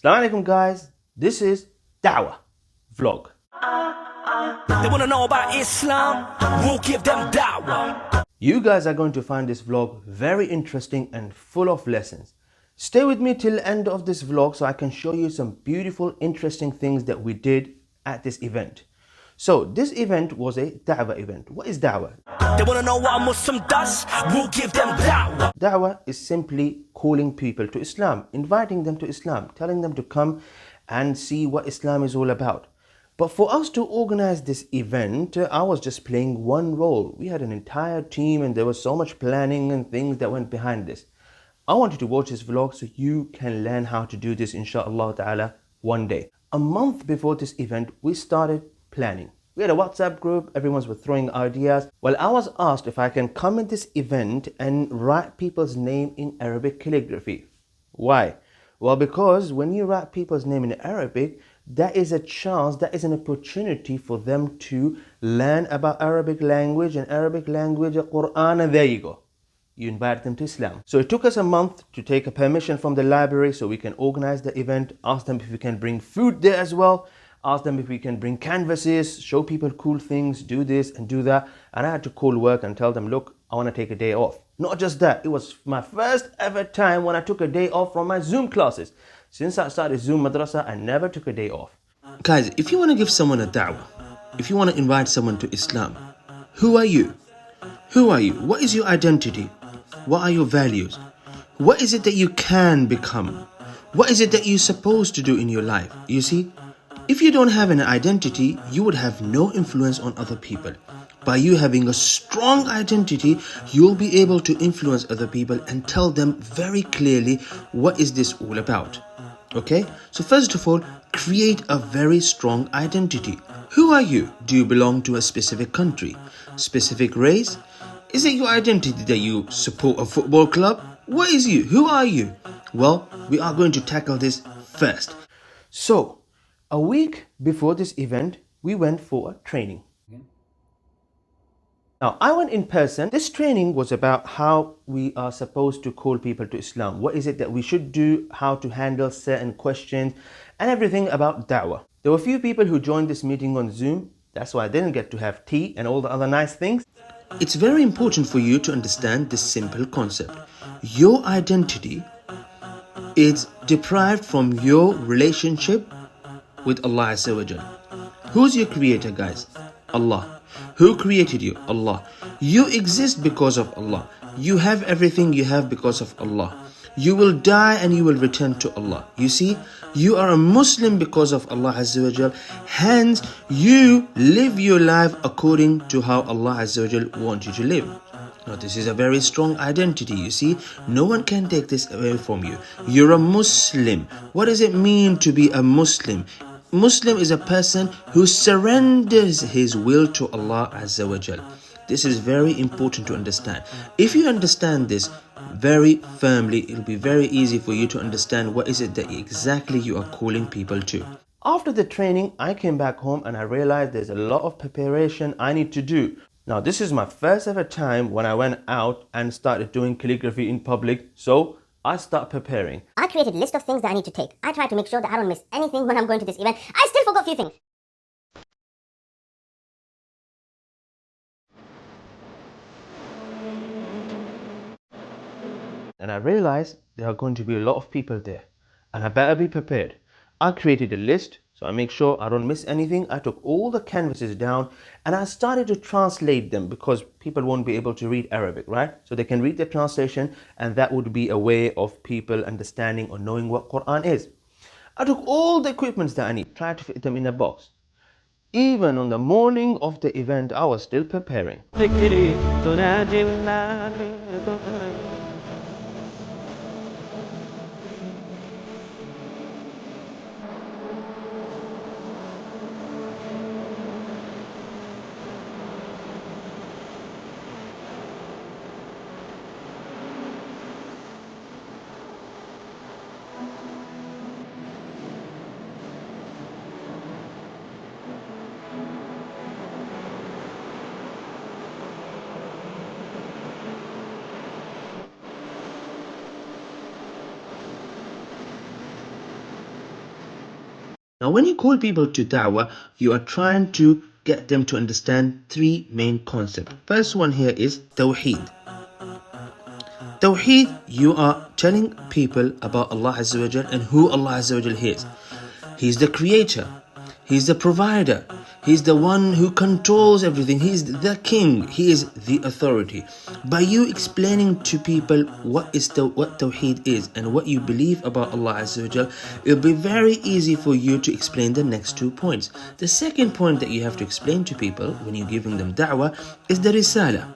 Assalamu alaikum guys, this is Dawah vlog. They want to know about Islam, we'll give them Dawah. You guys are going to find this vlog very interesting and full of lessons. Stay with me till the end of this vlog so I can show you some beautiful, interesting things that we did at this event. So this event was a Dawah event. What is Dawah? They want to know what a Muslim does, we'll give them Dawah. Dawah is simply calling people to Islam, inviting them to Islam, telling them to come and see what Islam is all about. But for us to organize this event, I was just playing one role. We had an entire team and there was so much planning and things that went behind this. I want you to watch this vlog so you can learn how to do this, inshallah ta'ala, one day. A month before this event, we started planning. We had a WhatsApp group, everyone was throwing ideas. Well, I was asked if I can come at this event and write people's name in Arabic calligraphy. Why? Well, because when you write people's name in Arabic, that is a chance, that is an opportunity for them to learn about Arabic language and Quran, and there you go. You invite them to Islam. So it took us a month to take a permission from the library so we can organize the event, ask them if we can bring food there as well, ask them if we can bring canvases, show people cool things, do this and do that. And I had to call work and tell them, look, I want to take a day off. Not just that, it was my first ever time when I took a day off from my Zoom classes. Since I started Zoom Madrasa, I never took a day off. Guys, if you want to give someone a da'wah, if you want to invite someone to Islam, who are you? Who are you? What is your identity? What are your values? What is it that you can become? What is it that you're supposed to do in your life? You see, if you don't have an identity, you would have no influence on other people. By you having a strong identity, you'll be able to influence other people and tell them very clearly what is this all about. Okay, so first of all, create a very strong identity. Who are you? Do you belong to a specific country, specific race? Is it your identity that you support a football club? What is you? Who are you? Well, we are going to tackle this first. So, a week before this event, we went for a training. Now, I went in person. This training was about how we are supposed to call people to Islam. What is it that we should do, how to handle certain questions, and everything about Dawah. There were a few people who joined this meeting on Zoom. That's why I didn't get to have tea and all the other nice things. It's very important for you to understand this simple concept. Your identity is deprived from your relationship with Allah Azza wa Jal. Who's your creator, guys? Allah. Who created you? Allah. You exist because of Allah. You have everything you have because of Allah. You will die and you will return to Allah. You see, you are a Muslim because of Allah Azza wa Jal. Hence, you live your life according to how Allah Azza wa Jal wants you to live. Now, this is a very strong identity, you see. No one can take this away from you. You're a Muslim. What does it mean to be a Muslim? Muslim is a person who surrenders his will to Allah Azza wa Jal. This is very important to understand. If you understand this very firmly, it'll be very easy for you to understand what is it that exactly you are calling people to. After the training, I came back home and I realized there's a lot of preparation I need to do. Now, this is my first ever time when I went out and started doing calligraphy in public, so I start preparing. I created a list of things that I need to take. I try to make sure that I don't miss anything when I'm going to this event. I still forgot a few things. And I realized there are going to be a lot of people there and I better be prepared. I created a list so I make sure I don't miss anything. I took all the canvases down and I started to translate them because people won't be able to read Arabic, right? So they can read the translation and that would be a way of people understanding or knowing what Quran is. I took all the equipments that I need, tried to fit them in a box. Even on the morning of the event, I was still preparing. Now, when you call people to da'wah, you are trying to get them to understand three main concepts. First one here is Tawheed. Tawheed, you are telling people about Allah Azza wa Jal and who Allah Azza wa Jal is. He's the creator. He's the provider. He's the one who controls everything. He's the king. He is the authority. By you explaining to people what Tawheed is and what you believe about Allah Azza wa Jal, it'll be very easy for you to explain the next 2 points. The second point that you have to explain to people when you're giving them da'wah is the risala.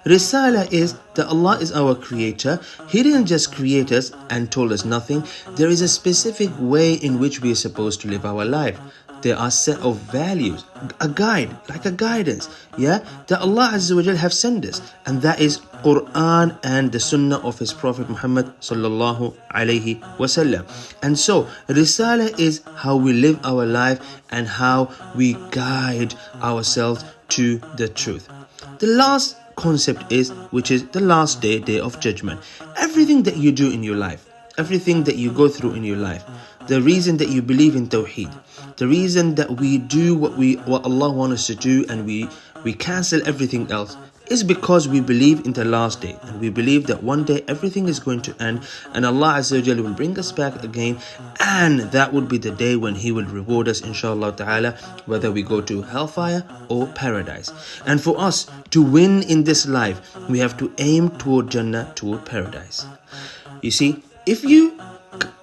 Risala is that Allah is our creator. He didn't just create us and told us nothing. There is a specific way in which we are supposed to live our life. There are a set of values, a guide, like a guidance, that Allah Azza wa Jal have sent us, and that is Quran and the Sunnah of His Prophet Muhammad sallallahu alaihi wasallam. And so, Risala is how we live our life and how we guide ourselves to the truth. The last concept is, which is the last day, day of judgment. Everything that you do in your life, everything that you go through in your life, the reason that you believe in Tawheed, the reason that we do what Allah wants us to do and we cancel everything else is because we believe in the last day, and we believe that one day everything is going to end and Allah Azza wa Jalla will bring us back again, and that would be the day when He will reward us inshallah ta'ala, whether we go to hellfire or paradise. And for us to win in this life, we have to aim toward Jannah, toward paradise. You see, if you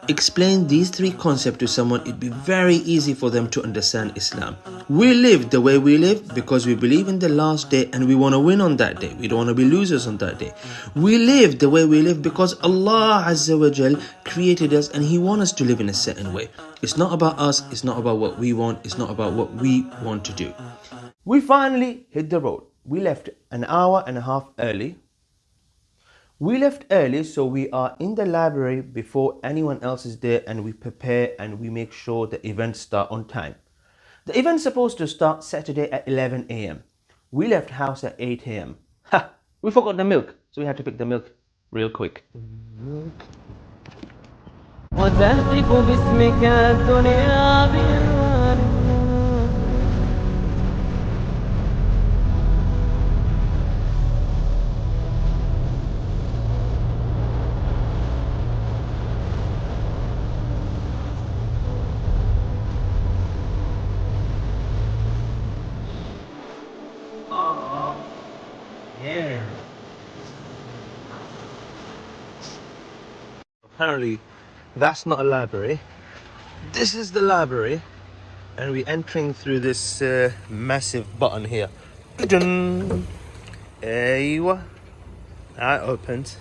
explain these three concepts to someone, it'd be very easy for them to understand Islam. We live the way we live because we believe in the last day and we want to win on that day. We don't want to be losers on that day. We live the way we live because Allah Azza wa Jal created us and He wants us to live in a certain way. It's not about us, it's not about what we want, it's not about what we want to do. We finally hit the road. We left an hour and a half early. We left early, so we are in the library before anyone else is there, and we prepare and we make sure the event starts on time. The event's supposed to start Saturday at 11 a.m. We left house at 8 a.m. We forgot the milk, so we had to pick the milk real quick. وتهتف باسمك الدنيا بألوان. Apparently, that's not a library. This is the library, and we're entering through this massive button here. Aywa. That opens.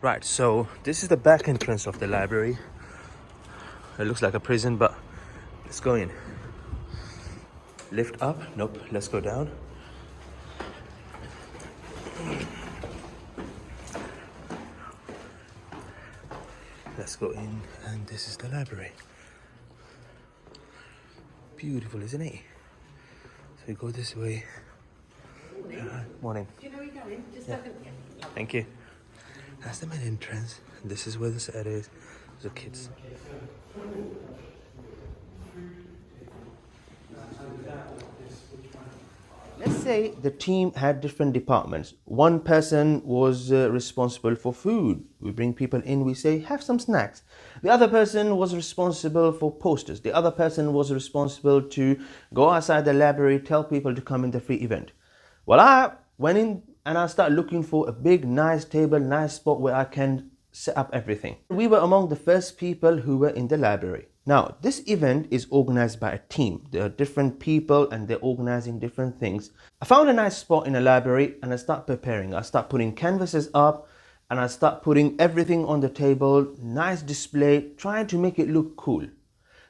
Right, so this is the back entrance of the library. It looks like a prison, but let's go in. Lift up. Nope, let's go down. Let's go in, and this is the library. Beautiful, isn't it? So we go this way. Morning. Do you know where you're going? Just open it. Thank you. That's the main entrance. And this is where the set is. The kids. Let's say the team had different departments. One person was responsible for food. We bring people in, we say, have some snacks. The other person was responsible for posters. The other person was responsible to go outside the library, tell people to come in the free event. Well, I went in and I started looking for a big, nice table, nice spot where I can set up everything. We were among the first people who were in the library. Now, this event is organized by a team. There are different people and they're organizing different things. I found a nice spot in a library and I start preparing. I start putting canvases up and I start putting everything on the table, nice display, trying to make it look cool.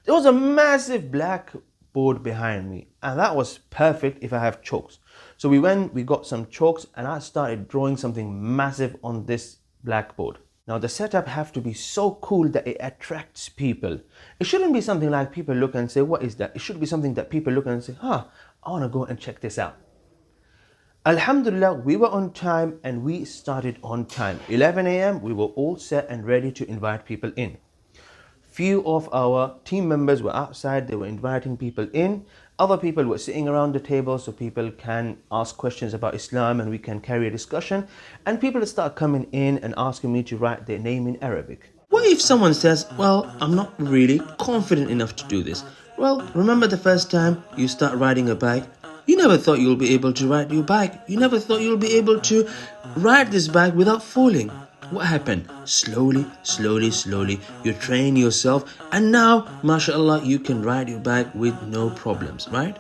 There was a massive black board behind me and that was perfect if I have chalks. So we got some chalks and I started drawing something massive on this blackboard. Now the setup have to be so cool that it attracts people. It shouldn't be something like people look and say, what is that? It should be something that people look and say, I want to go and check this out. Alhamdulillah, we were on time and we started on time. 11 a.m. we were all set and ready to invite people in. Few of our team members were outside, they were inviting people in. Other people were sitting around the table so people can ask questions about Islam and we can carry a discussion. And people start coming in and asking me to write their name in Arabic. What if someone says, well, I'm not really confident enough to do this? Well, remember the first time you start riding a bike? You never thought you'll be able to ride your bike. You never thought you'll be able to ride this bike without falling. What happened? Slowly, you train yourself and now, mashallah, you can ride your bike with no problems, right?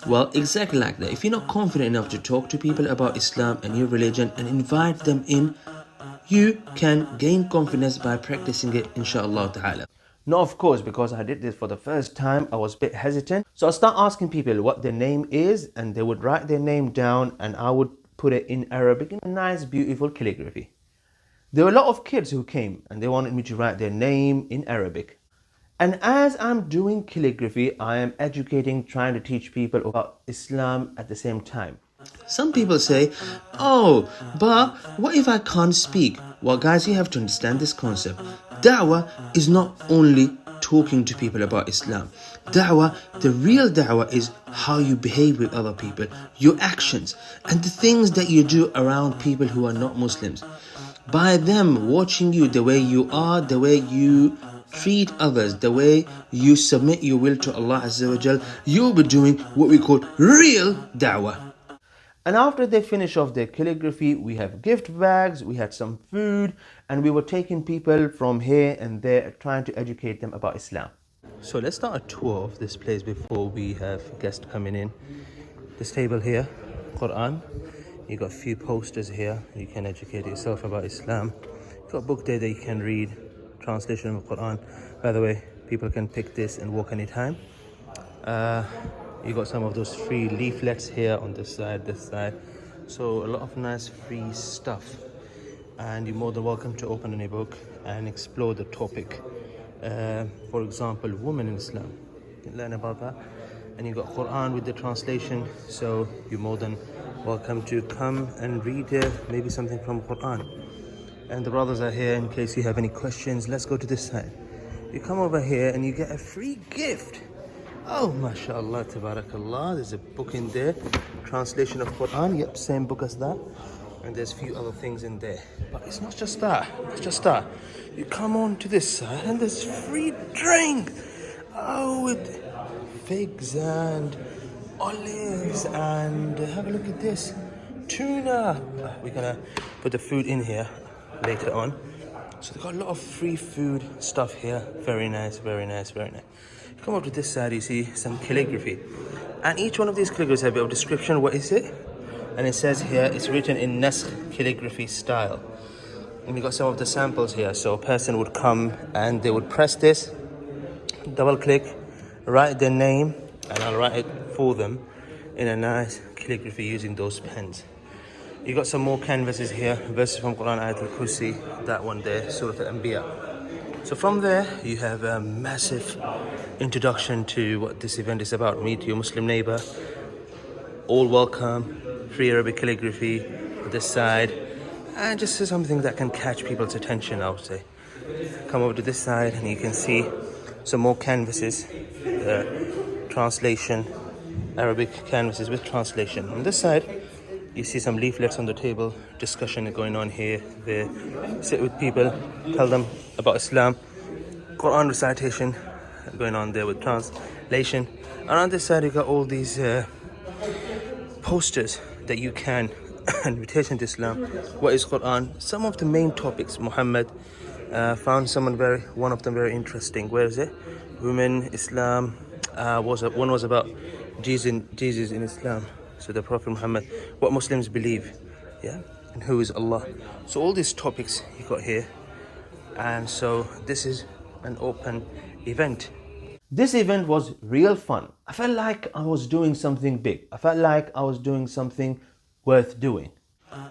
Well, exactly like that. If you're not confident enough to talk to people about Islam and your religion and invite them in, you can gain confidence by practicing it, inshallah ta'ala. No, of course, because I did this for the first time, I was a bit hesitant. So I start asking people what their name is and they would write their name down and I would put it in Arabic in a nice, beautiful calligraphy. There were a lot of kids who came and they wanted me to write their name in Arabic. And as I'm doing calligraphy, I am educating, trying to teach people about Islam at the same time. Some people say, oh, but what if I can't speak? Well, guys, you have to understand this concept. Dawah is not only talking to people about Islam. Dawah, the real dawah is how you behave with other people, your actions, and the things that you do around people who are not Muslims. By them watching you, the way you are, the way you treat others, the way you submit your will to Allah Azza wa Jal, you'll be doing what we call real dawah. And after they finish off their calligraphy, we have gift bags, we had some food, and we were taking people from here and there trying to educate them about Islam. So let's start a tour of this place before we have guests coming in. This table here, Quran. You got a few posters here. You can educate yourself about Islam. You've got a book there that you can read, translation of the Quran. By the way, people can pick this and walk anytime. You got some of those free leaflets here on this side. So a lot of nice free stuff. And you're more than welcome to open any book and explore the topic. For example, women in Islam. You can learn about that. And you got Quran with the translation. So you're more than welcome to come and read maybe something from Quran. And the brothers are here in case you have any questions. Let's go to this side. You come over here and you get a free gift. Oh, mashallah, tabarakallah. There's a book in there, translation of Quran. Yep, same book as that. And there's a few other things in there. But it's not just that. You come on to this side and there's free drink. Oh, with figs and olives and have a look at this. Tuna. We're gonna put the food in here later on. So they've got a lot of free food stuff here. Very nice. Come up to this side, you see some calligraphy. And each one of these calligraphies have a bit of description. What is it? And it says here, it's written in Naskh calligraphy style. And we got some of the samples here. So a person would come and they would press this, double click, write their name, and I'll write it for them in a nice calligraphy using those pens. You got some more canvases here, verses from Quran, Ayat al-Kursi, that one there, Surah al-Anbiya. So from there, you have a massive introduction to what this event is about. Meet your Muslim neighbour, all welcome, free Arabic calligraphy on this side, and just something that can catch people's attention, I would say. Come over to this side and you can see some more canvases, translation, Arabic canvases with translation. On this side, you see some leaflets on the table, discussion going on here, there. Sit with people, tell them about Islam, Quran recitation going on there with translation. And on this side, you got all these posters that you can, invitation to Islam, what is Quran, some of the main topics. Muhammad found one of them very interesting. Where is it? Women, Islam. One was about Jesus in Islam. So the Prophet Muhammad, what Muslims believe, and who is Allah. So all these topics you got here, and so this is an open event. This event was real fun. I felt like I was doing something big. I felt like I was doing something worth doing.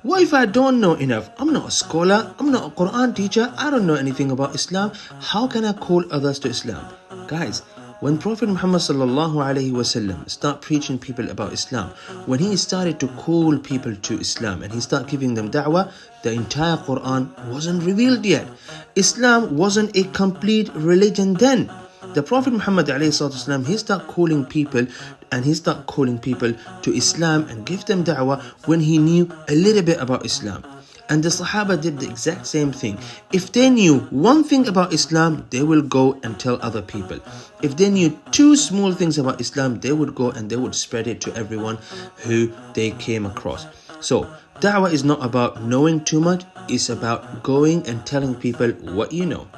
What if I don't know enough? I'm not a scholar, I'm not a Quran teacher, I don't know anything about Islam. How can I call others to Islam? Guys, When Prophet Muhammad sallallahu alaihi wasallam started preaching people about Islam, when he started to call people to Islam and he started giving them da'wah, the entire Quran wasn't revealed yet. Islam wasn't a complete religion then. The Prophet Muhammad alayhi salatu wasallam, he started calling people to Islam and give them da'wah when he knew a little bit about Islam. And the Sahaba did the exact same thing. If they knew one thing about Islam, they will go and tell other people. If they knew two small things about Islam, they would go and they would spread it to everyone who they came across. So, da'wah is not about knowing too much, it's about going and telling people what you know.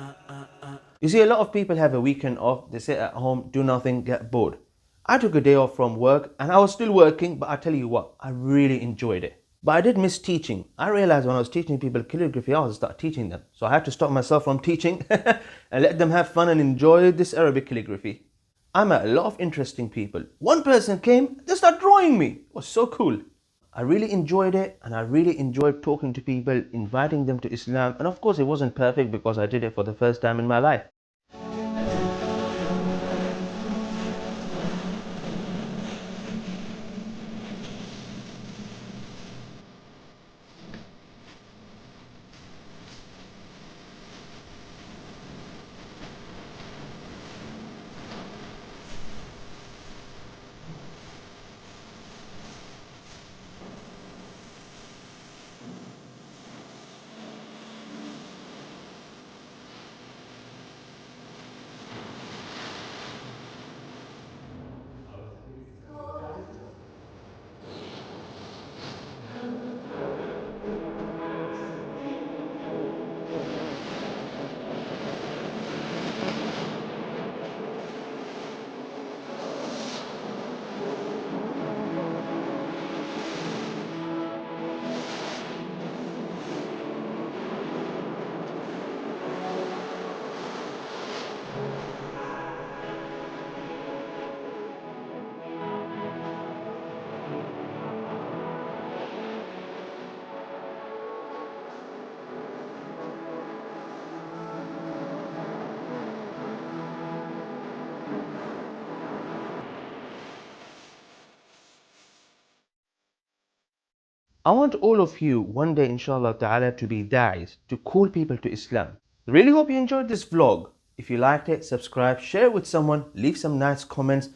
You see, a lot of people have a weekend off, they sit at home, do nothing, get bored. I took a day off from work and I was still working, but I tell you what, I really enjoyed it. But I did miss teaching. I realized when I was teaching people calligraphy, I was start teaching them. So I had to stop myself from teaching and let them have fun and enjoy this Arabic calligraphy. I met a lot of interesting people. One person came, they started drawing me. It was so cool. I really enjoyed it, and I really enjoyed talking to people, inviting them to Islam. And of course, it wasn't perfect because I did it for the first time in my life. I want all of you one day, inshallah ta'ala, to be da'is, to call people to Islam. Really hope you enjoyed this vlog. If you liked it, subscribe, share it with someone, leave some nice comments,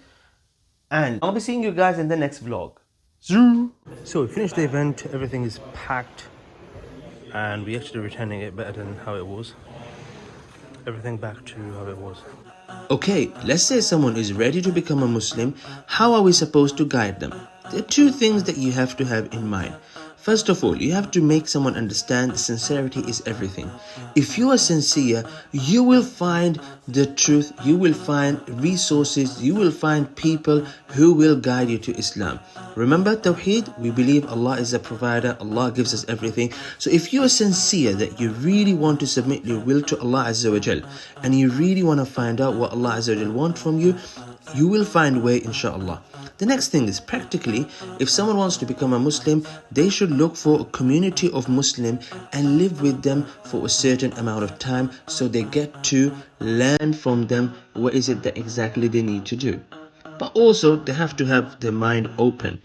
and I'll be seeing you guys in the next vlog. So we finished the event, everything is packed, and we actually returning it better than how it was. Everything back to how it was. Okay, let's say someone is ready to become a Muslim. How are we supposed to guide them? There are two things that you have to have in mind. First of all, you have to make someone understand sincerity is everything. If you are sincere, you will find the truth, you will find resources, you will find people who will guide you to Islam. Remember Tawheed? We believe Allah is a provider, Allah gives us everything. So if you are sincere that you really want to submit your will to Allah Azza wa Jal, and you really want to find out what Allah Azza wa Jal wants from you, you will find a way, inshallah. The next thing is, practically, if someone wants to become a Muslim, they should look for a community of Muslim and live with them for a certain amount of time, so they get to learn from them what is it that exactly they need to do. But also, they have to have their mind open.